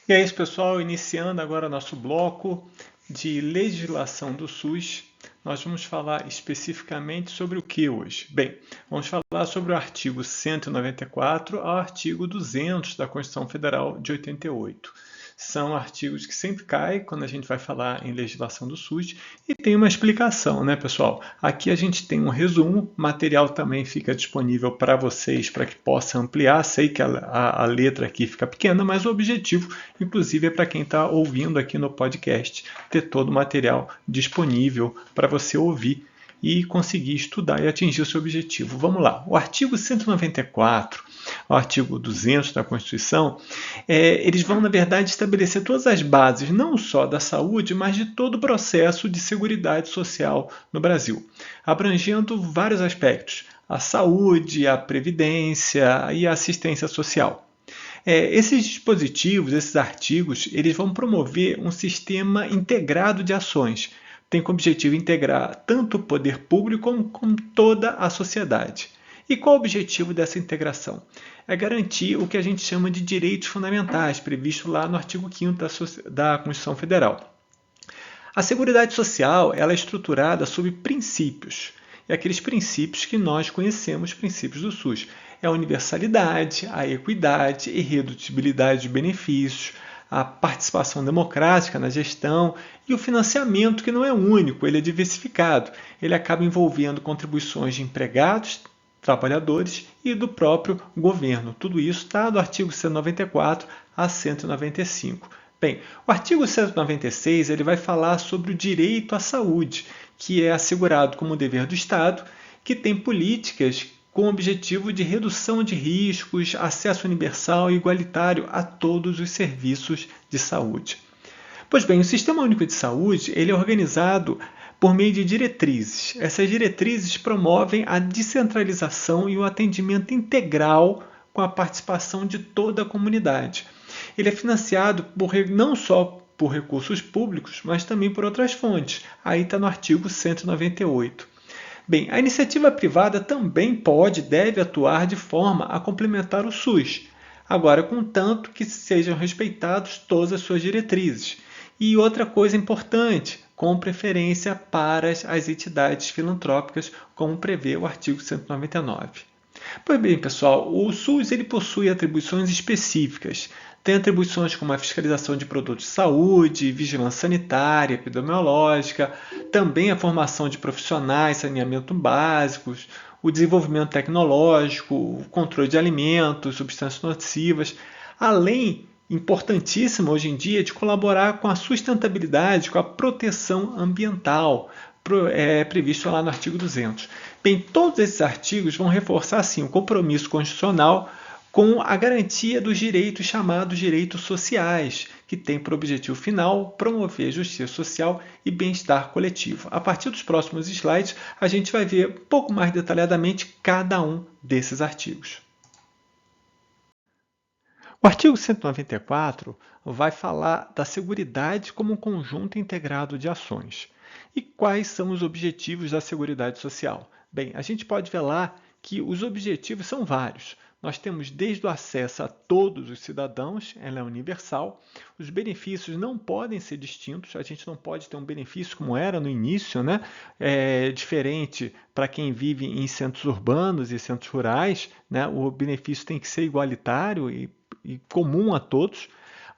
E é isso, pessoal, iniciando agora nosso bloco de legislação do SUS. Nós vamos falar especificamente sobre o que hoje? Bem, vamos falar sobre o artigo 194 ao artigo 200 da Constituição Federal de 88. São artigos que sempre caem quando a gente vai falar em legislação do SUS e tem uma explicação, né, pessoal? Aqui a gente tem um resumo, material também fica disponível para vocês, para que possa ampliar. Sei que a letra aqui fica pequena, mas o objetivo, inclusive, é para quem está ouvindo aqui no podcast, ter todo o material disponível para você ouvir e conseguir estudar e atingir o seu objetivo. Vamos lá. O artigo 194, o artigo 200 da Constituição, eles vão, na verdade, estabelecer todas as bases, não só da saúde, mas de todo o processo de seguridade social no Brasil, abrangendo vários aspectos: a saúde, a previdência e a assistência social. Esses dispositivos, esses artigos, eles vão promover um sistema integrado de ações. Tem como objetivo integrar tanto o poder público como toda a sociedade. E qual o objetivo dessa integração? É garantir o que a gente chama de direitos fundamentais, previsto lá no artigo 5º da Constituição Federal. A Seguridade Social ela é estruturada sob princípios. E aqueles princípios que nós conhecemos, princípios do SUS. É a universalidade, a equidade e redutibilidade de benefícios, a participação democrática na gestão e o financiamento, que não é único, ele é diversificado. Ele acaba envolvendo contribuições de empregados, trabalhadores e do próprio governo. Tudo isso está do artigo 194 a 195. Bem, o artigo 196 ele vai falar sobre o direito à saúde, que é assegurado como dever do Estado, que tem políticas com o objetivo de redução de riscos, acesso universal e igualitário a todos os serviços de saúde. Pois bem, o Sistema Único de Saúde ele é organizado por meio de diretrizes. Essas diretrizes promovem a descentralização e o atendimento integral com a participação de toda a comunidade. Ele é financiado não só por recursos públicos, mas também por outras fontes. Aí está no artigo 198. Bem, a iniciativa privada também pode e deve atuar de forma a complementar o SUS, agora contanto que sejam respeitadas todas as suas diretrizes. E outra coisa importante, com preferência para as entidades filantrópicas, como prevê o artigo 199. Pois bem, pessoal, o SUS ele possui atribuições específicas. Tem atribuições como a fiscalização de produtos de saúde, vigilância sanitária, epidemiológica, também a formação de profissionais, saneamento básicos, o desenvolvimento tecnológico, o controle de alimentos, substâncias nocivas, além, importantíssimo hoje em dia, de colaborar com a sustentabilidade, com a proteção ambiental, previsto lá no artigo 200. Bem, todos esses artigos vão reforçar, sim, o compromisso constitucional com a garantia dos direitos chamados direitos sociais, que tem por objetivo final promover justiça social e bem-estar coletivo. A partir dos próximos slides, a gente vai ver um pouco mais detalhadamente cada um desses artigos. O artigo 194 vai falar da seguridade como um conjunto integrado de ações. E quais são os objetivos da Seguridade Social? Bem, a gente pode ver lá que os objetivos são vários. Nós temos desde o acesso a todos os cidadãos, ela é universal, os benefícios não podem ser distintos, a gente não pode ter um benefício como era no início, né? Diferente para quem vive em centros urbanos e centros rurais, né? O benefício tem que ser igualitário e comum a todos.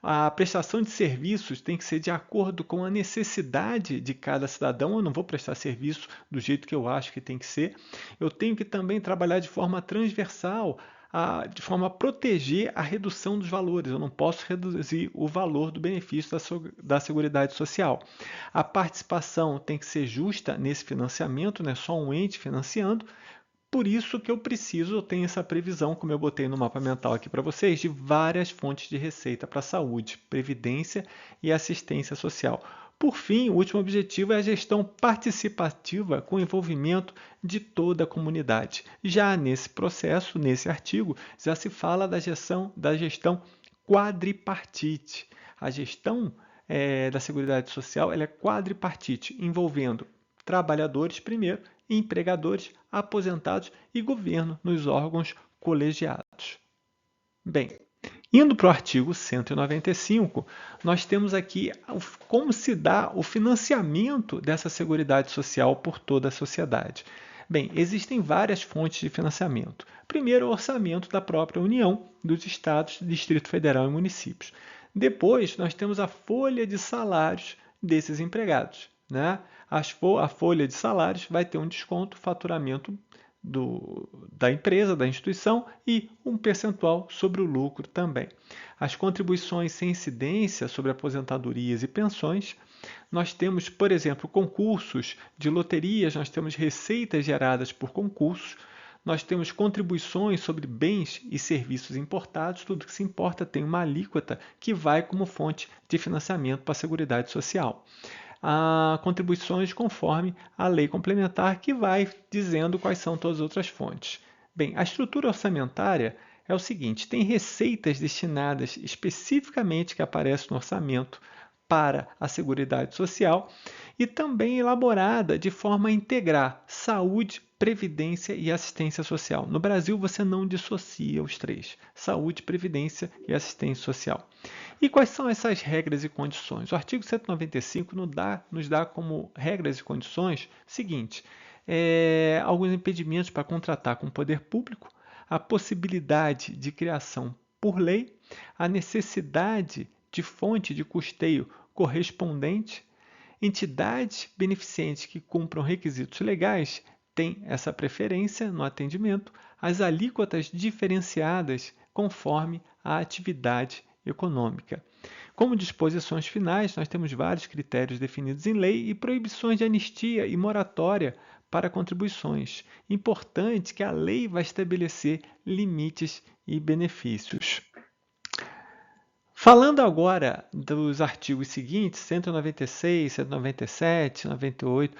A prestação de serviços tem que ser de acordo com a necessidade de cada cidadão. Eu não vou prestar serviço do jeito que eu acho que tem que ser. Eu tenho que também trabalhar de forma transversal, de forma a proteger a redução dos valores. Eu não posso reduzir o valor do benefício da Seguridade Social. A participação tem que ser justa nesse financiamento, não é só um ente financiando. Por isso que eu tenho essa previsão, como eu botei no mapa mental aqui para vocês, de várias fontes de receita para saúde, previdência e assistência social. Por fim, o último objetivo é a gestão participativa com envolvimento de toda a comunidade. Já nesse processo, nesse artigo, já se fala da gestão quadripartite. A gestão da Seguridade Social ela é quadripartite, envolvendo trabalhadores primeiro, empregadores, aposentados e governo nos órgãos colegiados. Bem, Indo para o artigo 195, nós temos aqui como se dá o financiamento dessa Seguridade Social por toda a sociedade. Bem, existem várias fontes de financiamento. Primeiro, o orçamento da própria União, dos Estados, Distrito Federal e municípios. Depois, nós temos a folha de salários desses empregados, né? A folha de salários vai ter um desconto, faturamento da empresa, da instituição e um percentual sobre o lucro também. As contribuições sem incidência sobre aposentadorias e pensões. Nós temos, por exemplo, concursos de loterias, nós temos receitas geradas por concursos, nós temos contribuições sobre bens e serviços importados, tudo que se importa tem uma alíquota que vai como fonte de financiamento para a Seguridade Social. Contribuições conforme a lei complementar que vai dizendo quais são todas as outras fontes. Bem, a estrutura orçamentária é o seguinte, tem receitas destinadas especificamente que aparecem no orçamento para a Seguridade Social e também elaborada de forma a integrar saúde, previdência e assistência social. No Brasil, você não dissocia os três: saúde, previdência e assistência social. E quais são essas regras e condições? O artigo 195 nos dá como regras e condições o seguinte: alguns impedimentos para contratar com o poder público, a possibilidade de criação por lei, a necessidade de fonte de custeio correspondente, entidades beneficentes que cumpram requisitos legais têm essa preferência no atendimento, as alíquotas diferenciadas conforme a atividade econômica. Como disposições finais, nós temos vários critérios definidos em lei e proibições de anistia e moratória para contribuições. Importante que a lei vai estabelecer limites e benefícios. Falando agora dos artigos seguintes, 196, 197, 98,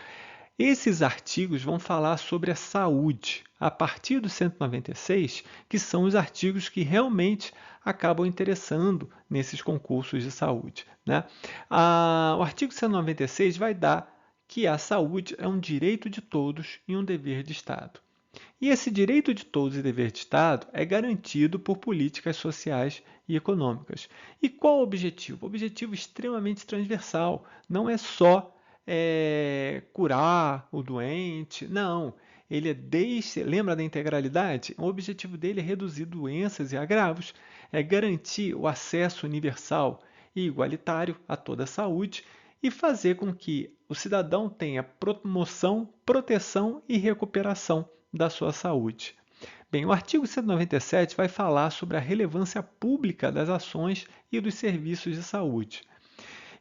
esses artigos vão falar sobre a saúde, a partir do 196, que são os artigos que realmente acabam interessando nesses concursos de saúde, né? O artigo 196 vai dar que a saúde é um direito de todos e um dever de Estado. E esse direito de todos e dever de Estado é garantido por políticas sociais e econômicas. E qual o objetivo? O objetivo extremamente transversal. Não é só curar o doente, não. Ele lembra da integralidade? O objetivo dele é reduzir doenças e agravos, é garantir o acesso universal e igualitário a toda a saúde e fazer com que o cidadão tenha promoção, proteção e recuperação da sua saúde. Bem, o artigo 197 vai falar sobre a relevância pública das ações e dos serviços de saúde.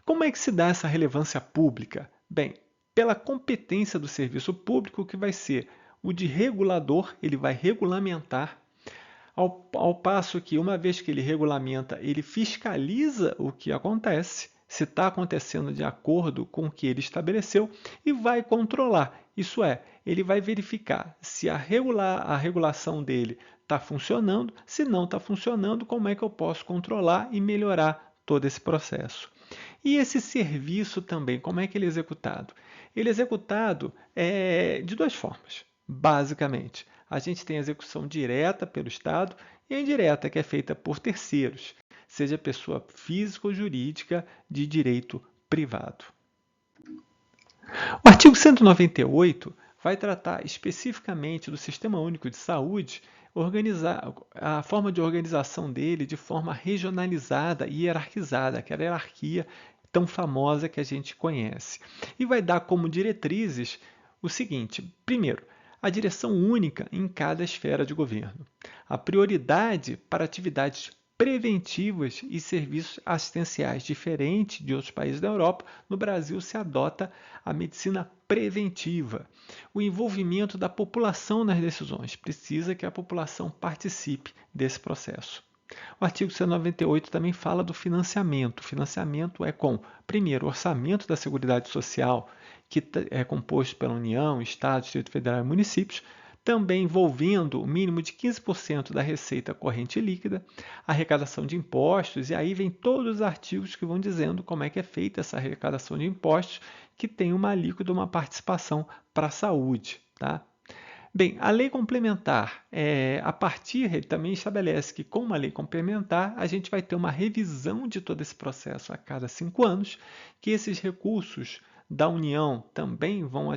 Como é que se dá essa relevância pública? Bem, pela competência do serviço público, que vai ser o de regulador, ele vai regulamentar, ao passo que, uma vez que ele regulamenta, ele fiscaliza o que acontece, se está acontecendo de acordo com o que ele estabeleceu, e vai controlar. Isso é, ele vai verificar se a regulação dele está funcionando, se não está funcionando, como é que eu posso controlar e melhorar todo esse processo. E esse serviço também, como é que ele é executado? Ele é executado de duas formas, basicamente. A gente tem a execução direta pelo Estado e a indireta, que é feita por terceiros, seja pessoa física ou jurídica de direito privado. O artigo 198 vai tratar especificamente do Sistema Único de Saúde, a forma de organização dele de forma regionalizada e hierarquizada, aquela hierarquia tão famosa que a gente conhece. E vai dar como diretrizes o seguinte: primeiro, a direção única em cada esfera de governo, a prioridade para atividades preventivas e serviços assistenciais diferentes de outros países da Europa. No Brasil se adota a medicina preventiva. O envolvimento da população nas decisões. Precisa que a população participe desse processo. O artigo 198 também fala do financiamento. O financiamento é com, primeiro, o orçamento da Seguridade Social, que é composto pela União, Estado, Distrito Federal e municípios, também envolvendo o mínimo de 15% da receita corrente líquida, arrecadação de impostos, e aí vem todos os artigos que vão dizendo como é que é feita essa arrecadação de impostos, que tem uma alíquota, uma participação para a saúde. Tá? Bem, a lei complementar, ele também estabelece que, com uma lei complementar, a gente vai ter uma revisão de todo esse processo a cada 5 anos, que esses recursos da União também vão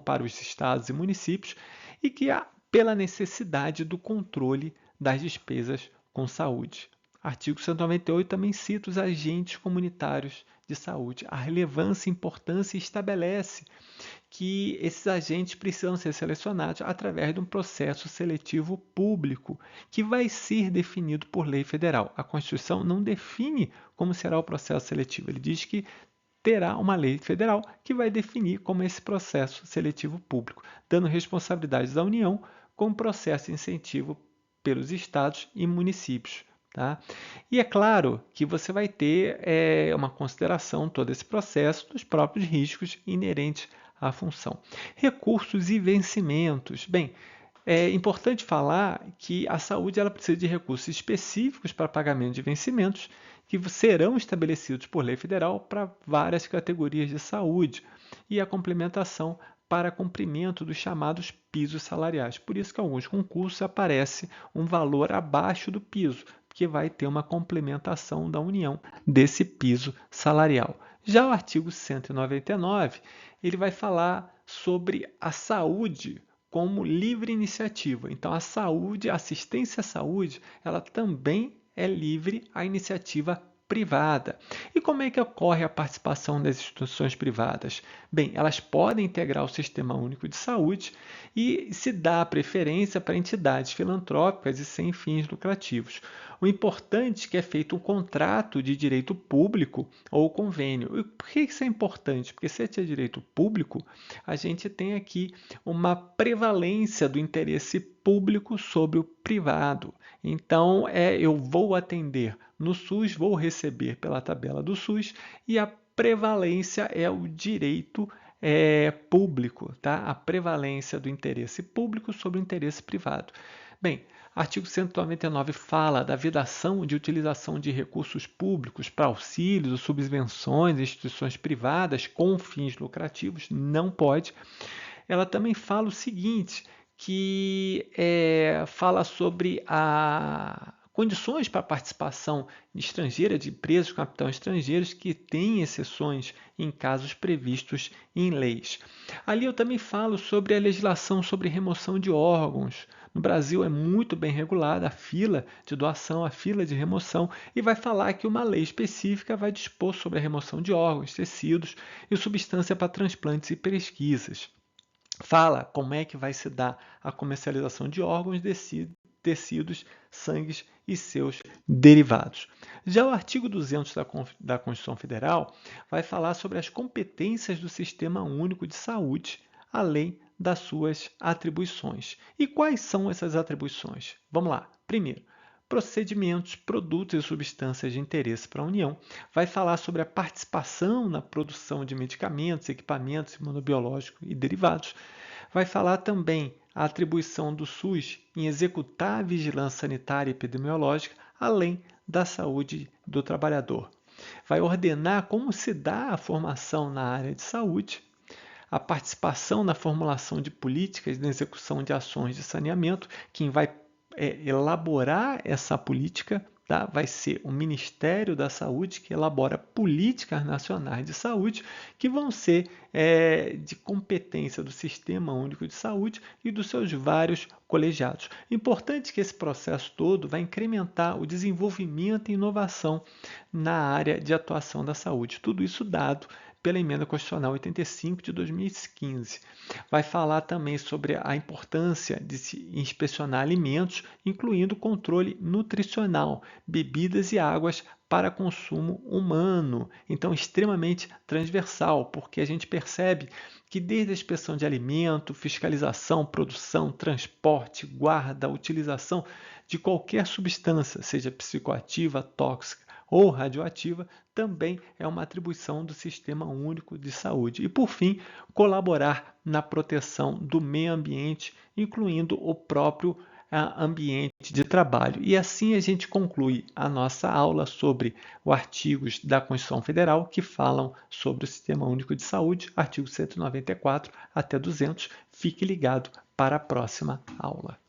para os estados e municípios, e que pela necessidade do controle das despesas com saúde. Artigo 198 também cita os agentes comunitários de saúde. A relevância e importância estabelece que esses agentes precisam ser selecionados através de um processo seletivo público, que vai ser definido por lei federal. A Constituição não define como será o processo seletivo. Ele diz que terá uma lei federal que vai definir como é esse processo seletivo público, dando responsabilidades à União com o processo de incentivo pelos estados e municípios. Tá? E é claro que você vai ter uma consideração todo esse processo dos próprios riscos inerentes à função. Recursos e vencimentos. Bem, é importante falar que a saúde ela precisa de recursos específicos para pagamento de vencimentos que serão estabelecidos por lei federal para várias categorias de saúde e a complementação para cumprimento dos chamados pisos salariais. Por isso que em alguns concursos aparece um valor abaixo do piso, porque vai ter uma complementação da União desse piso salarial. Já o artigo 199, ele vai falar sobre a saúde como livre iniciativa. Então, a saúde, a assistência à saúde, ela também é livre à iniciativa privada. E como é que ocorre a participação das instituições privadas? Bem, elas podem integrar o Sistema Único de Saúde e se dá preferência para entidades filantrópicas e sem fins lucrativos. O importante é que é feito um contrato de direito público ou convênio. E por que isso é importante? Porque se é de direito público, a gente tem aqui uma prevalência do interesse público sobre o privado. Então, eu vou atender no SUS, vou receber pela tabela do SUS e a prevalência é o direito público, tá? A prevalência do interesse público sobre o interesse privado. Bem, artigo 199 fala da vedação de utilização de recursos públicos para auxílios ou subvenções em instituições privadas com fins lucrativos, não pode. Ela também fala o seguinte, que fala sobre condições para participação estrangeira de empresas com capital estrangeiros que têm exceções em casos previstos em leis. Ali eu também falo sobre a legislação sobre remoção de órgãos. No Brasil é muito bem regulada a fila de doação, a fila de remoção, e vai falar que uma lei específica vai dispor sobre a remoção de órgãos, tecidos e substância para transplantes e pesquisas. Fala como é que vai se dar a comercialização de órgãos, tecidos, sangues e seus derivados. Já o artigo 200 da Constituição Federal vai falar sobre as competências do Sistema Único de Saúde, além das suas atribuições. E quais são essas atribuições? Vamos lá. Primeiro, procedimentos, produtos e substâncias de interesse para a União. Vai falar sobre a participação na produção de medicamentos, equipamentos imunobiológicos e derivados. Vai falar também a atribuição do SUS em executar a vigilância sanitária e epidemiológica, além da saúde do trabalhador. Vai ordenar como se dá a formação na área de saúde, a participação na formulação de políticas e na execução de ações de saneamento. Quem vai elaborar essa política, tá? Vai ser o Ministério da Saúde, que elabora políticas nacionais de saúde, que vão ser de competência do Sistema Único de Saúde e dos seus vários colegiados. Importante que esse processo todo vai incrementar o desenvolvimento e inovação na área de atuação da saúde. Tudo isso dado pela Emenda Constitucional 85 de 2015. Vai falar também sobre a importância de se inspecionar alimentos, incluindo controle nutricional, bebidas e águas para consumo humano. Então, extremamente transversal, porque a gente percebe que desde a inspeção de alimento, fiscalização, produção, transporte, guarda, utilização de qualquer substância, seja psicoativa, tóxica ou radioativa, também é uma atribuição do Sistema Único de Saúde. E, por fim, colaborar na proteção do meio ambiente, incluindo o próprio ambiente de trabalho. E assim a gente conclui a nossa aula sobre os artigos da Constituição Federal que falam sobre o Sistema Único de Saúde, artigo 194 até 200. Fique ligado para a próxima aula.